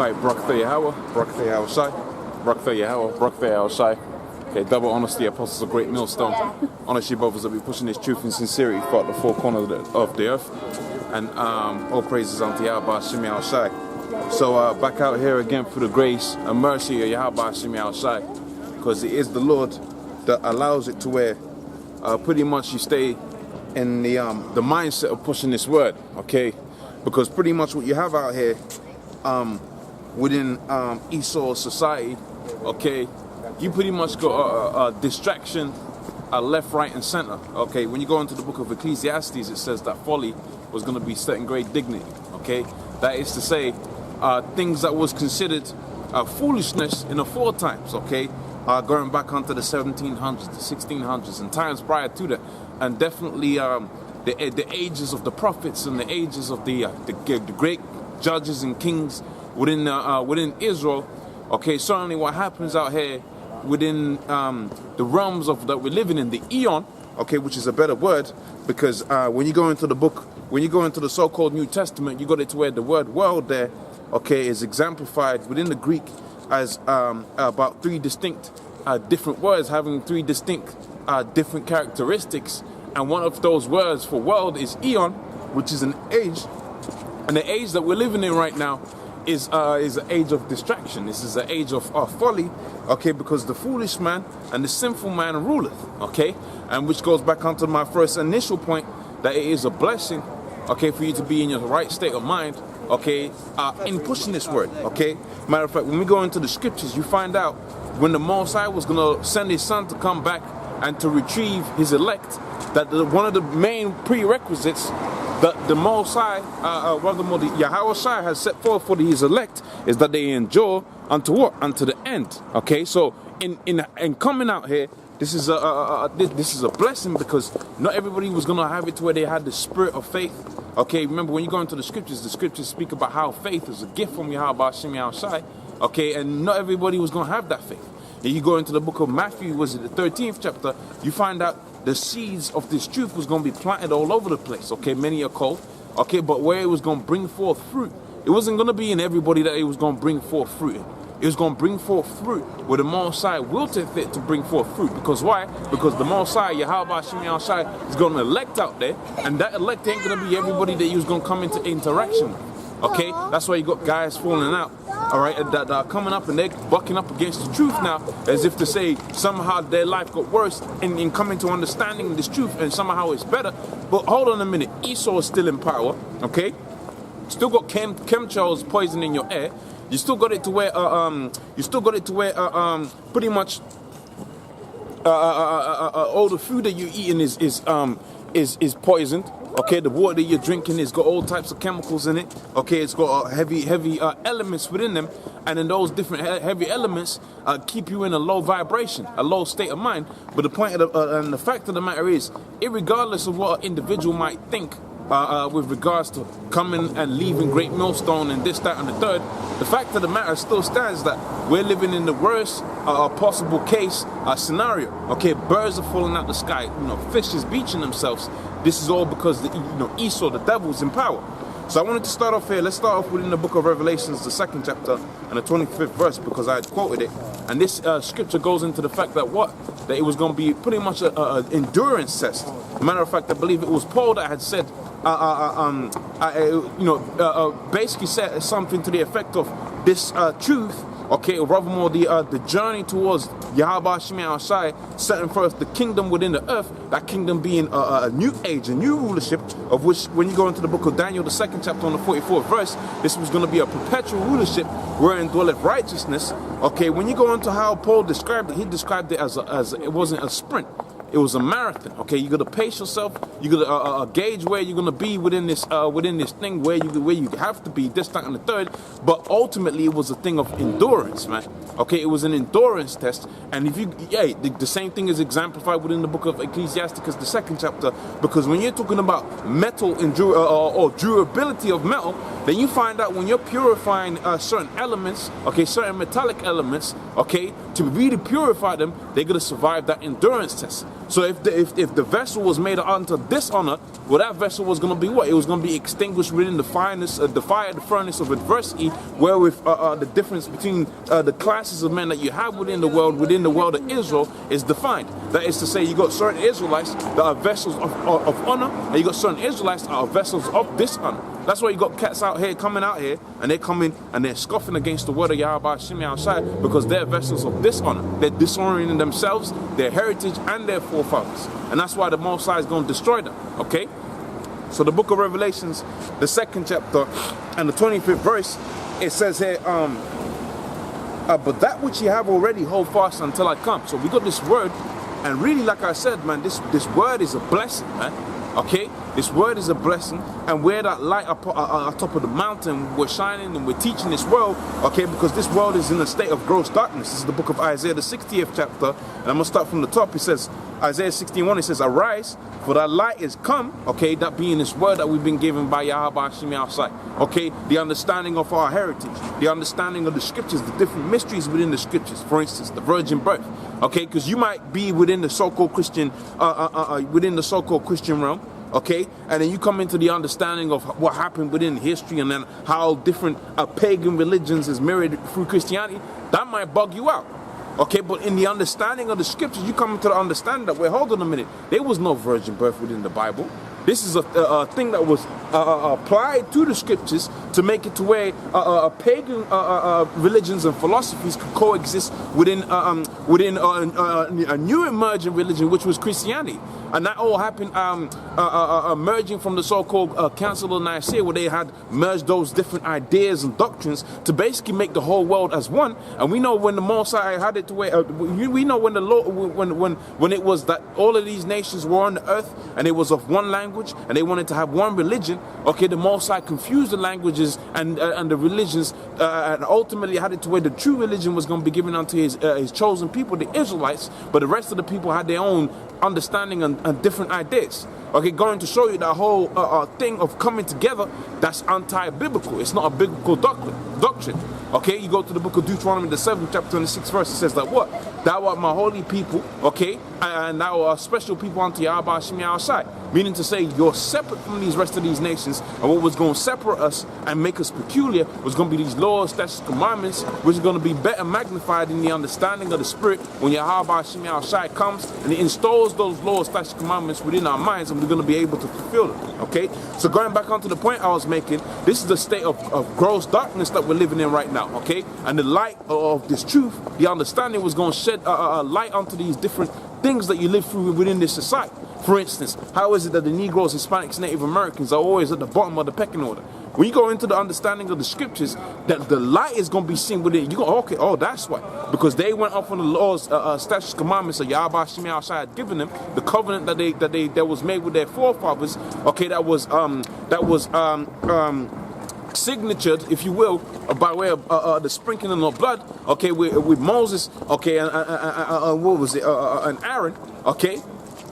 Alright, Barakatha Yahweh, Barakatha Yahweh Shai, Barakatha Yahweh, Barakatha Yahweh Shai. Okay, double honesty, apostles of great millstone. Honestly, brothers, that be pushing this truth and sincerity throughout the four corners of the earth. And all praises unto Yahweh Hashem Yahweh Shai. So back out here again for the grace and mercy of Yahweh Hashem Yahweh Shai. Because it is the Lord that allows it to where pretty much you stay in the mindset of pushing this word, okay? Because pretty much what you have out here within Esau society, okay, you pretty much got a distraction left, right, and center, okay? When you go into the book of Ecclesiastes, it says that folly was going to be set in great dignity, okay? That is to say, things that was considered foolishness in the former times, okay? Going back onto the 1700s, the 1600s, and times prior to that, and definitely the ages of the prophets and the ages of the great judges and kings within Israel. Okay, certainly what happens out here within the realms of that we're living in, the Eon, okay, which is a better word, because when you go into the book, when you go into the so-called New Testament, you got it to where the word world there, okay, is exemplified within the Greek as about three distinct different words having three distinct different characteristics, and one of those words for world is Eon, which is an age, and the age that we're living in right now is an age of distraction. This is an age of folly, okay, because the foolish man and the sinful man ruleth, okay, and which goes back onto my first initial point, that it is a blessing, okay, for you to be in your right state of mind, okay, in pushing this word, okay. Matter of fact, when we go into the scriptures, you find out when the Most High was going to send his son to come back and to retrieve his elect, that one of the main prerequisites that the Most High, rather the Yahweh Shai has set forth for his elect is that they endure unto what? Unto the end. Okay, so in coming out here, this is a blessing, because not everybody was gonna have it to where they had the spirit of faith. Okay, remember when you go into the scriptures speak about how faith is a gift from Yahweh Hashem Yahweh Shai. Okay, and not everybody was gonna have that faith. And you go into the book of Matthew, was it the 13th chapter? You find out the seeds of this truth was going to be planted all over the place, okay, many are called, okay, but where it was going to bring forth fruit, it wasn't going to be in everybody that it was going to bring forth fruit in. It was going to bring forth fruit where the Most High willed it to bring forth fruit. Because why? Because the Most High, Yahweh Hashem Yahweh Shai, is going to elect out there, and that elect ain't going to be everybody that he was going to come into interaction with. Okay, that's why you got guys falling out, all right, that are coming up and they're bucking up against the truth now, as if to say somehow their life got worse in coming to understanding this truth, and somehow it's better. But hold on a minute, Esau is still in power, okay? Still got chemtrails poison in your air. You still got it to where pretty much all the food that you're eating is poisoned. Okay, the water that you're drinking has got all types of chemicals in it. Okay, it's got heavy elements within them, and then those different heavy elements keep you in a low vibration, a low state of mind. But the point of and the fact of the matter is, irregardless of what an individual might think with regards to coming and leaving Great Millstone and this, that, and the third, the fact of the matter still stands that we're living in the worst possible case scenario. Okay, birds are falling out the sky, fish is beaching themselves. This is all because Esau, the devil's in power. So I wanted to start off here. Let's start off within the book of Revelations, the 2nd chapter and the 25th verse, because I had quoted it. And this scripture goes into the fact that that it was going to be pretty much an endurance test. Matter of fact, I believe it was Paul that had said, basically said something to the effect of this truth. Okay, or rather more the journey towards Yahweh Hashem Yahweh Shai, setting first the kingdom within the earth, that kingdom being a new age, a new rulership, of which when you go into the book of Daniel, the 2nd chapter on the 44th verse, this was going to be a perpetual rulership wherein dwelleth righteousness. Okay, when you go into how Paul described it, he described it as it wasn't a sprint. It was a marathon. Okay, you gotta pace yourself. You gotta gauge where you're gonna be within this thing, where you have to be, this, that, and the third. But ultimately, it was a thing of endurance, man. Okay, it was an endurance test. And if the same thing is exemplified within the book of Ecclesiastes, the 2nd chapter. Because when you're talking about metal or durability of metal, then you find out when you're purifying certain elements, okay, certain metallic elements, okay, to really purify them, they're going to survive that endurance test. So if the vessel was made unto dishonor, well, that vessel was going to be what? It was going to be extinguished within the furnace of adversity, wherewith the difference between the classes of men that you have within the world of Israel is defined. That is to say, you got certain Israelites that are vessels of honor, and you got certain Israelites that are vessels of dishonor. That's why you got cats out here coming out here, and they're coming and they're scoffing against the word of Yahweh Shimi outside, because they're vessels of dishonor. They're dishonoring themselves, their heritage, and their forefathers. And that's why the Most High is going to destroy them. Okay? So the book of Revelations, the 2nd chapter and the 25th verse, it says here, but that which ye have already hold fast until I come. So we got this word, and really, like I said, man, this word is a blessing, man. Okay, this word is a blessing, and we're that light up on top of the mountain. We're shining and we're teaching this world, okay, because this world is in a state of gross darkness. This is the book of Isaiah, the 60th chapter, and I'm going to start from the top. It says, Isaiah 61, it says, arise, for thy light is come, okay, that being this word that we've been given by Yahweh Shimi outside, okay, the understanding of our heritage, the understanding of the scriptures, the different mysteries within the scriptures, for instance, the virgin birth, okay, because you might be within the so-called Christian, realm, okay, and then you come into the understanding of what happened within history, and then how different pagan religions is mirrored through Christianity. That might bug you out. Okay, but in the understanding of the scriptures, you come into the understanding that, wait, hold on a minute, there was no virgin birth within the Bible. This is a thing that was applied to the scriptures to make it to where pagan religions and philosophies could coexist within a new emerging religion, which was Christianity. And that all happened emerging from the so-called Council of Nicaea, where they had merged those different ideas and doctrines to basically make the whole world as one. And we know when the Mosai had it to where we know when the Lord, when it was that all of these nations were on the earth and it was of one language and they wanted to have one religion. Okay, the Mosai confused the languages and the religions, and ultimately had it to where the true religion was going to be given unto his chosen people, the Israelites, but the rest of the people had their own understanding and different ideas. Okay, going to show you that whole thing of coming together, that's anti-biblical. It's not a biblical doctrine. Okay, you go to the book of Deuteronomy, the 7th chapter and the 6th verse, it says that what? Thou art my holy people, okay, and thou art a special people unto Yahweh Shemi outside. Meaning to say, you're separate from these rest of these nations, and what was going to separate us and make us peculiar was going to be these laws, statutes, commandments, which are going to be better magnified in the understanding of the Spirit when Yahweh Shemi outside comes and it installs those laws, statutes, commandments within our minds, and we're going to be able to fulfill them. Okay, so going back onto the point I was making, this is the state of gross darkness that we're living in right now. Okay, and the light of this truth, the understanding was going to shed a light onto these different things that you live through within this society. For instance, how is it that the Negroes, Hispanics, Native Americans are always at the bottom of the pecking order? When you go into the understanding of the scriptures, that the light is going to be seen within, you go, okay, oh, that's why. Because they went up on the laws, statutes, commandments of Yahweh Shemi outside had given them, the covenant that was made with their forefathers, okay, that was signatured, if you will, by way of the sprinkling of blood, okay, with Moses, okay, and what was it, and Aaron, okay.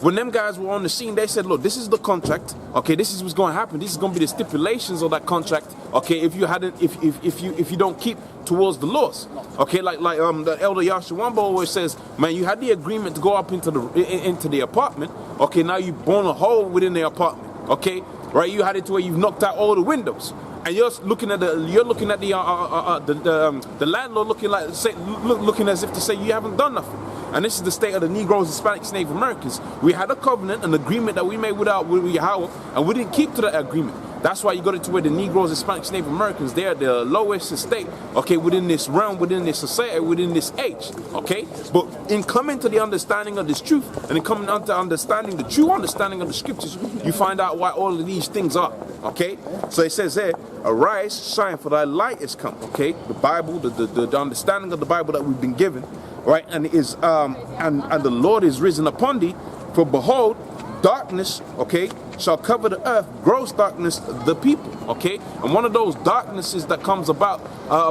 When them guys were on the scene, they said, look, this is the contract, okay, this is what's going to happen, this is going to be the stipulations of that contract, okay, if you don't keep towards the laws, okay, like the elder Yahshua always says, man, you had the agreement to go up into the apartment, okay, now you born a hole within the apartment, okay, right, you had it to where you've knocked out all the windows. And you're looking at the landlord looking as if to say you haven't done nothing. And this is the state of the Negroes, Hispanics, Native Americans. We had a covenant, an agreement that we made with Yahweh, and we didn't keep to that agreement. That's why you got it to where the Negroes, Hispanics, Native Americans, they're the lowest estate, okay, within this realm, within this society, within this age, okay? But in coming to the understanding of this truth, and in coming to understanding the true understanding of the scriptures, you find out why all of these things are, okay? So it says there, arise, shine, for thy light is come, okay? The Bible, the understanding of the Bible that we've been given, right? And is and the Lord is risen upon thee, for behold, darkness, okay, shall cover the earth, gross darkness, the people, okay? And one of those darknesses that comes about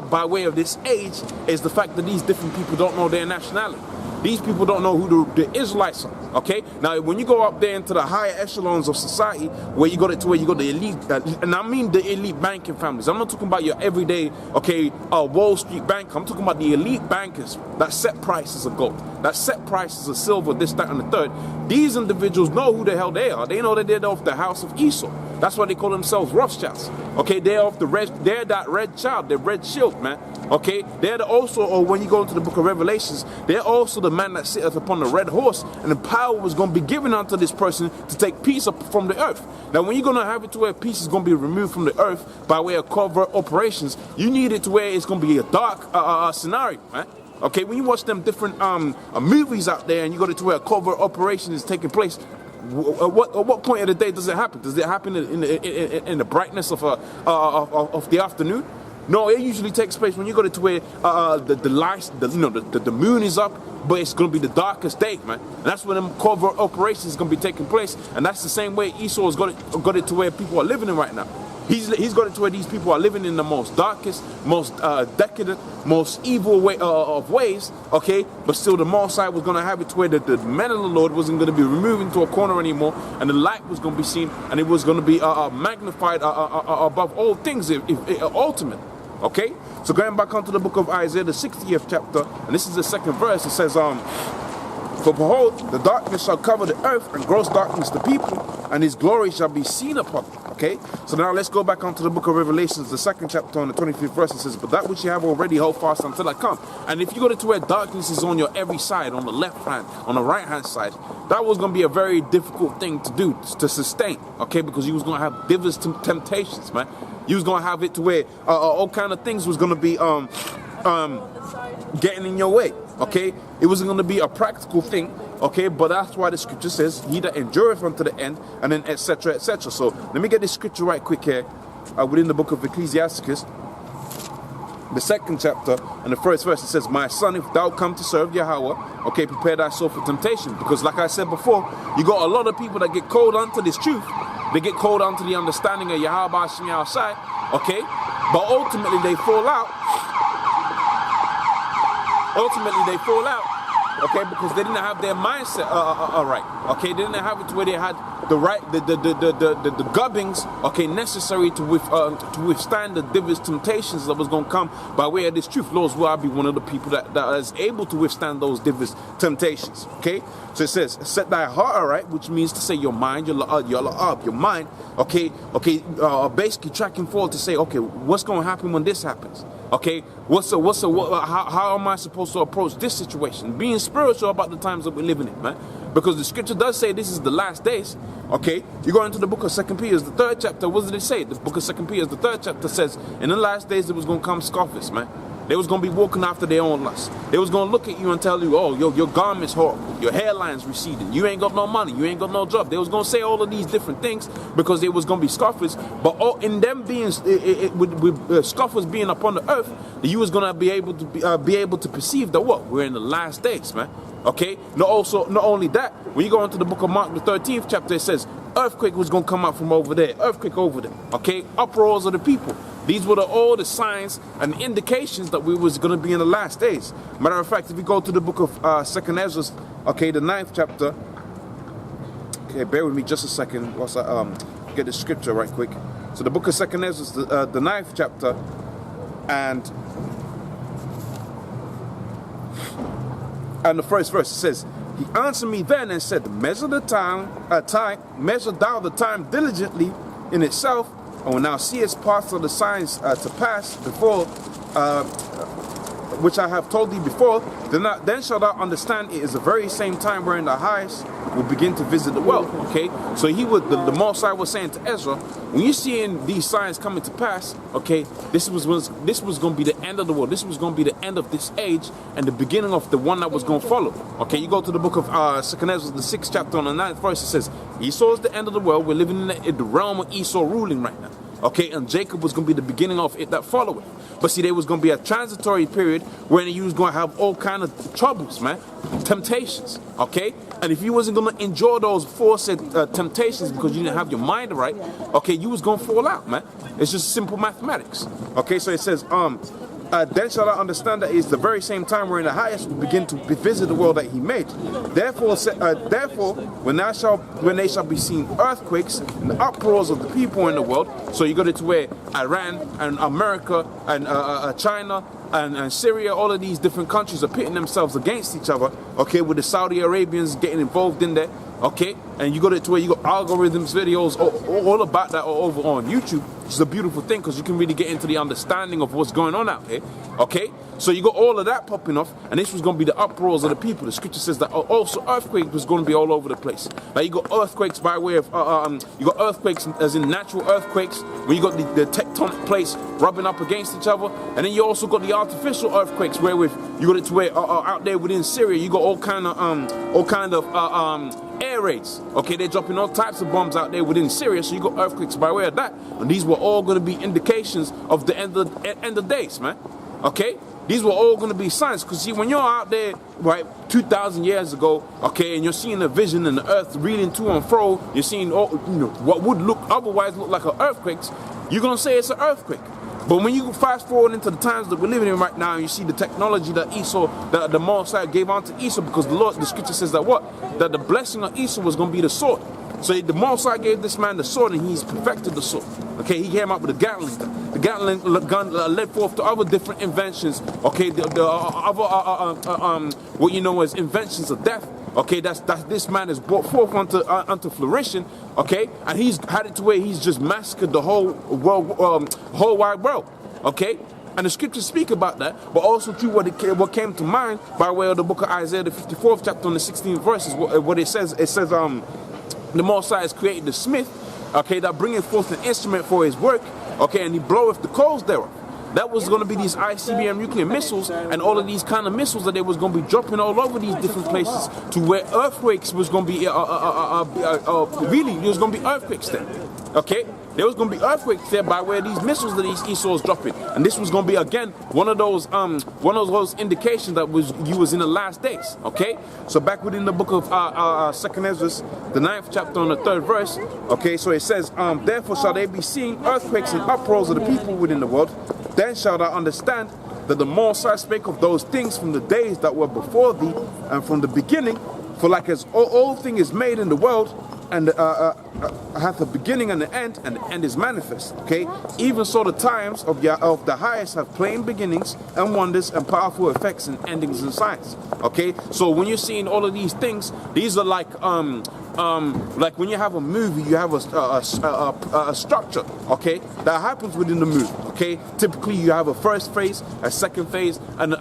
by way of this age is the fact that these different people don't know their nationality. These people don't know who the Israelites are. Okay, now when you go up there into the higher echelons of society, where you got it to where you got the elite, and I mean the elite banking families. I'm not talking about your everyday, okay, Wall Street banker. I'm talking about the elite bankers that set prices of gold, that set prices of silver, this, that, and the third. These individuals know who the hell they are. They know that they're of the house of Esau. That's why they call themselves Rothschilds. Okay, they're of the red. They're that red child, the red shield, man. Okay, they're also, or when you go into the book of Revelations, they're also the man that sitteth upon the red horse, and the power was going to be given unto this person to take peace up from the earth. Now, when you're going to have it to where peace is going to be removed from the earth by way of covert operations, you need it to where it's going to be a dark scenario, man. Okay, when you watch them different movies out there, and you got it to where a covert operation is taking place, at what point of the day does it happen? Does it happen in the brightness of the afternoon? No, it usually takes place when you go to where the moon is up, but it's going to be the darkest day, man. And that's when them covert operations is going to be taking place, and that's the same way Esau has got it to where people are living in right now. He's got it to where these people are living in the most darkest, most decadent, most evil way of ways, okay? But still the Most High was going to have it to where the men of the Lord wasn't going to be removed into a corner anymore, and the light was going to be seen, and it was going to be magnified above all things, ultimate. Okay, so going back onto the book of Isaiah, the 60th chapter, and this is the second verse. It says, "For behold, the darkness shall cover the earth, and gross darkness the people, and his glory shall be seen upon them." Okay, so now let's go back onto the book of Revelations, the second chapter, on the 25th verse. It says, "But that which you have already hold fast until I come." And if you go to where darkness is on your every side, on the left hand, on the right hand side, that was going to be a very difficult thing to do, to sustain. Okay, because you was going to have diverse temptations, man. You was going to have it to where all kind of things was going to be getting in your way. Okay, it wasn't going to be a practical thing. Okay, but that's why the scripture says, "He that endureth unto the end," and then etc., etc. So let me get this scripture right quick here, within the book of Ecclesiasticus, the second chapter and the first verse. It says, "My son, if thou come to serve Yahweh, okay, prepare thyself for temptation." Because like I said before, you got a lot of people that get called unto this truth. They get called onto the understanding of Yahweh Hashem Yahushai, okay? But ultimately they fall out. Okay, because they didn't have their mindset right. Okay, they didn't have it to where they had the right, the gubbings, okay, necessary to withstand the diverse temptations that was going to come by way of this truth. Lord, will I be one of the people that is able to withstand those diverse temptations? Okay, so it says, "Set thy heart aright," which means to say your mind, your mind. Okay, basically tracking forward to say, okay, what's going to happen when this happens? Okay, how am I supposed to approach this situation? Being spiritual about the times that we're living in, man. Because the scripture does say this is the last days. Okay, you go into the book of 2 Peter, the 3rd chapter. What does it say? The book of 2 Peter, the 3rd chapter says, in the last days there was going to come scoffers, man. They was going to be walking after their own lust. They was going to look at you and tell you, "Oh, your garment's horrible. Your hairline's receding. You ain't got no money. You ain't got no job." They was going to say all of these different things because they was going to be scoffers. But in them being, with scoffers being upon the earth, you was going to be able to perceive that what? We're in the last days, man. Okay? Not only that, when you go into the book of Mark, the 13th chapter, it says, earthquake was going to come out from over there. Earthquake over there. Okay? Uproars of the people. These were all the signs and indications that we was going to be in the last days. Matter of fact, if you go to the book of 2nd Ezra, okay, the 9th chapter. Okay, bear with me just a second whilst I get the scripture right quick. So the book of 2nd Ezra, the 9th chapter, and the first verse, it says, "He answered me then and said, measure thou the time diligently in itself, and when thou seest parts of the signs to pass before, which I have told thee before, then shalt thou understand it is the very same time wherein the highest will begin to visit the world." Okay, so the Most High was saying to Ezra, when you're seeing these signs coming to pass, okay, this was going to be the end of the world. This was going to be the end of this age and the beginning of the one that was going to follow. Okay, you go to the book of 2nd Ezra, the 6th chapter, on the 9th verse. It says, Esau is the end of the world. We're living in the realm of Esau ruling right now. Okay, and Jacob was going to be the beginning of it that followed. But see, there was going to be a transitory period where you was going to have all kind of troubles, man, temptations. Okay, and if you wasn't going to endure those forced temptations because you didn't have your mind right, okay, you was going to fall out, man. It's just simple mathematics. Okay, so it says, then shall I understand that it is the very same time wherein the highest will begin to visit the world that he made. Therefore, when they shall be seen earthquakes and the uproars of the people in the world. So you got it to where Iran and America and China and Syria, all of these different countries are pitting themselves against each other, okay, with the Saudi Arabians getting involved in there, okay, and you got it to where you got algorithms, videos, all about that over on YouTube, which is a beautiful thing because you can really get into the understanding of what's going on out here, okay. So you got all of that popping off, and this was going to be the uproars of the people. The scripture says that also earthquake was going to be all over the place. Now you got earthquakes by way of, you got earthquakes as in natural earthquakes, when you got the tectonic plates rubbing up against each other, and then you also got the artificial earthquakes where with you got it to where out there within Syria, you got all kind of air raids. Okay, they're dropping all types of bombs out there within Syria, so you got earthquakes by way of that, and these were all going to be indications of the end of days, man. Okay. These were all going to be signs, because see, when you're out there, right, 2,000 years ago, okay, and you're seeing the vision and the earth reeling to and fro, you're seeing all, what would otherwise look like an earthquake, you're going to say it's an earthquake. But when you fast forward into the times that we're living in right now, and you see the technology that Esau, that the Messiah gave onto Esau, because the scripture says that that the blessing of Esau was going to be the sword. So the Messiah gave this man the sword, and he's perfected the sword. Okay, he came up with a Gatling gun. The Gatling gun led forth to other different inventions. Okay, the other what you know as inventions of death. Okay, that's this man has brought forth unto flourishing. Okay, and he's had it to where he's just massacred the whole world, whole wide world. Okay. And the scriptures speak about that, but also through what came to mind by way of the book of Isaiah, the 54th chapter and the 16th verses. What it says, the Messiah has created the smith, okay, that bringeth forth an instrument for his work, okay, and he bloweth the coals thereof. That was going to be these ICBM nuclear missiles and all of these kind of missiles that they was going to be dropping all over these different places to where earthquakes was going to be, really, there was going to be earthquakes there, okay? There was going to be earthquakes there by where these missiles that these Esau's dropping, and this was going to be again one of those indications that you was in the last days. Okay, so back within the book of Second Ezra, the 9th chapter on the 3rd verse. Okay, so it says, therefore shall they be seeing earthquakes and uproars of the people within the world. Then shall thou understand that the Messiah spake of those things from the days that were before thee and from the beginning. For like as all thing is made in the world, and hath a beginning and the end is manifest. Okay, even so the times of the highest have plain beginnings and wonders and powerful effects and endings and signs. Okay, so when you're seeing all of these things, these are like when you have a movie, you have a structure, okay, that happens within the movie. Okay, typically you have a first phase, a second phase, and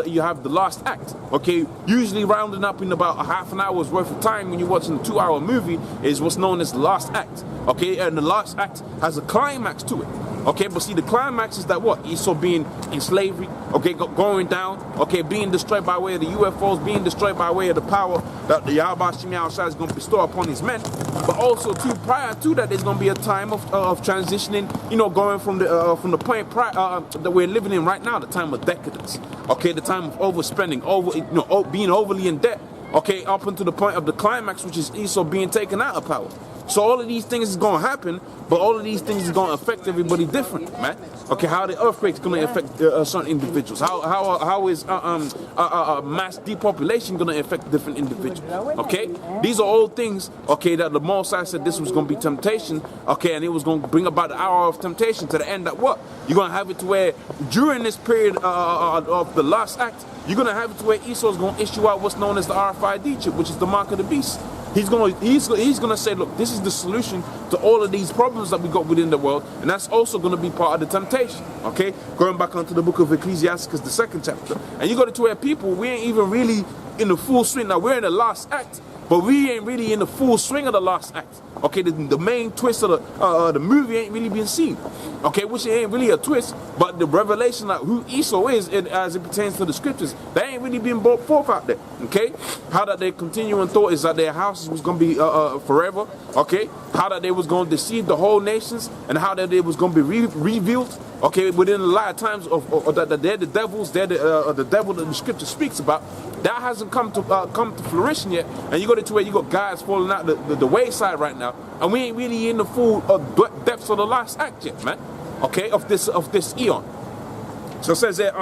you have the last act. Okay, usually rounding up in about a half an hour's worth of time when you're watching a 2-hour movie is what's known as the last act. Okay, and the last act has a climax to it. Okay, but see, the climax is that what? Esau being in slavery, okay, going down, okay, being destroyed by way of the UFOs, being destroyed by way of the power that the Yahweh Shemi Al-Shai is going to bestow upon his men. But also, too, prior to that, there's going to be a time of transitioning, going from the point that we're living in right now, the time of decadence. Okay, the time of overspending, being overly in debt. Okay, up until the point of the climax, which is Esau being taken out of power. So all of these things is going to happen, but all of these things is going to affect everybody different, man. Okay, how the earthquake's going to affect certain individuals? How is mass depopulation going to affect different individuals? Okay, these are all things, okay, that the Messiah said this was going to be temptation, okay, and it was going to bring about the hour of temptation to the end that what? You're going to have it to where during this period of the last act, you're going to have it to where Esau's going to issue out what's known as the RFID chip, which is the mark of the beast. He's gonna say, look, this is the solution to all of these problems that we got within the world, and that's also gonna be part of the temptation. Okay, going back onto the book of Ecclesiastes, the 2nd chapter, and you got it to where people, we ain't even really in the full swing. Now we're in the last act, but we ain't really in the full swing of the last act. Okay, the main twist of the movie ain't really been seen. Okay, which ain't really a twist, but the revelation of who Esau is, as it pertains to the scriptures, they ain't really been brought forth out there. Okay, how that they continuing thought is that their houses was gonna be forever. Okay, how that they was gonna deceive the whole nations, and how that they was gonna be revealed. Okay, within a lot of times that they're the devils, they're the devil that the scripture speaks about. That hasn't come to fruition yet, and you got it to where you got guys falling out the wayside right now, and we ain't really in the full depths of the last act yet, man. Okay, of this eon. So it says there,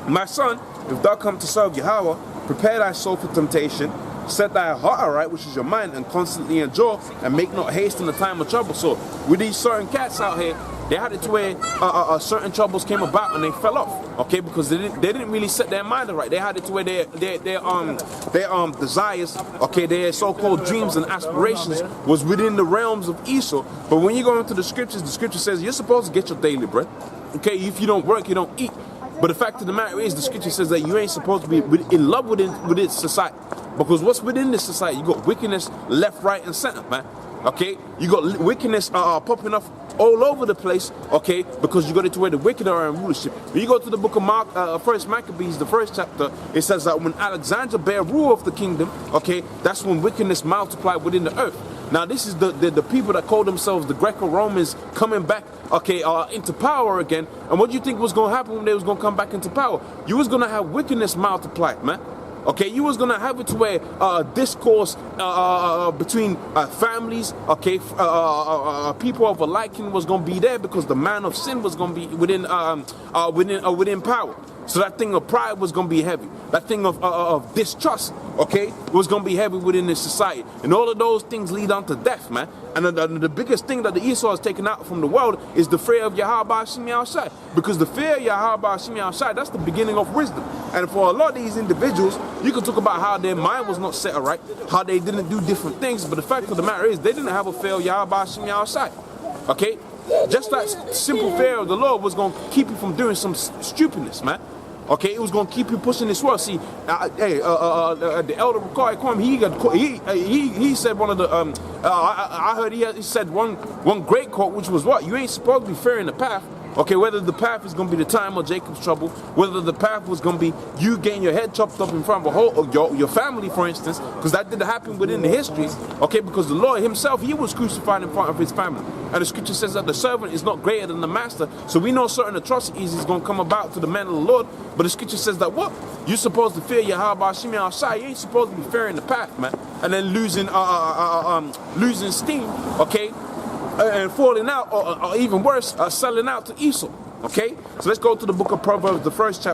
my son, if thou come to serve Yahweh, prepare thy soul for temptation, set thy heart aright, which is your mind, and constantly endure, and make not haste in the time of trouble. So with these certain cats out here, they had it to where certain troubles came about and they fell off, okay, because they didn't really set their mind right. They had it to where their desires, okay, their so-called dreams and aspirations was within the realms of Esau. But when you go into the scripture says you're supposed to get your daily bread, okay. If you don't work, you don't eat. But the fact of the matter is, the scripture says that you ain't supposed to be in love with its society, because what's within this society, you got wickedness left, right, and center, man. Okay, you got wickedness popping up all over the place, okay, because you got it to where the wicked are in rulership. When you go to the book of First Maccabees, the first chapter, it says that when Alexander bare rule of the kingdom, okay, that's when wickedness multiplied within the earth. Now this is the people that call themselves the Greco-Romans coming back, okay, into power again. And what do you think was going to happen when they was going to come back into power? You was going to have wickedness multiplied, man. Okay, you was gonna have it to where discourse between families, okay, people of a liking was gonna be there, because the man of sin was gonna be within power. So that thing of pride was gonna be heavy. That thing of distrust, okay, was gonna be heavy within this society. And all of those things lead on to death, man. And the biggest thing that the Esau has taken out from the world is the fear of Yahweh Hashem Yahushai. Because the fear of Yahweh Hashem Yahushai, that's the beginning of wisdom. And for a lot of these individuals, you can talk about how their mind was not set right, how they didn't do different things, but the fact of the matter is, they didn't have a fear of Yahweh Hashem Yahushai. Okay? Just that simple fear of the Lord was going to keep you from doing some stupidness, man. Okay, it was going to keep you pushing this world. See, the elder Ricardo Kwame, he said one of the I heard he said one great quote, which was what? You ain't supposed to be fearing the path. Okay, whether the path is going to be the time of Jacob's trouble, whether the path was going to be you getting your head chopped up in front of a whole your family, for instance, because that did happen within the history. Okay, because the Lord himself, he was crucified in front of his family. And the scripture says that the servant is not greater than the master. So we know certain atrocities is going to come about to the man of the Lord. But the scripture says that what? You're supposed to fear Yahweh Hashem Yahushai. You ain't supposed to be fearing the path, man. And then losing steam, okay? And falling out, or even worse, selling out to Esau. Okay? So let's go to the book of Proverbs, the first chapter.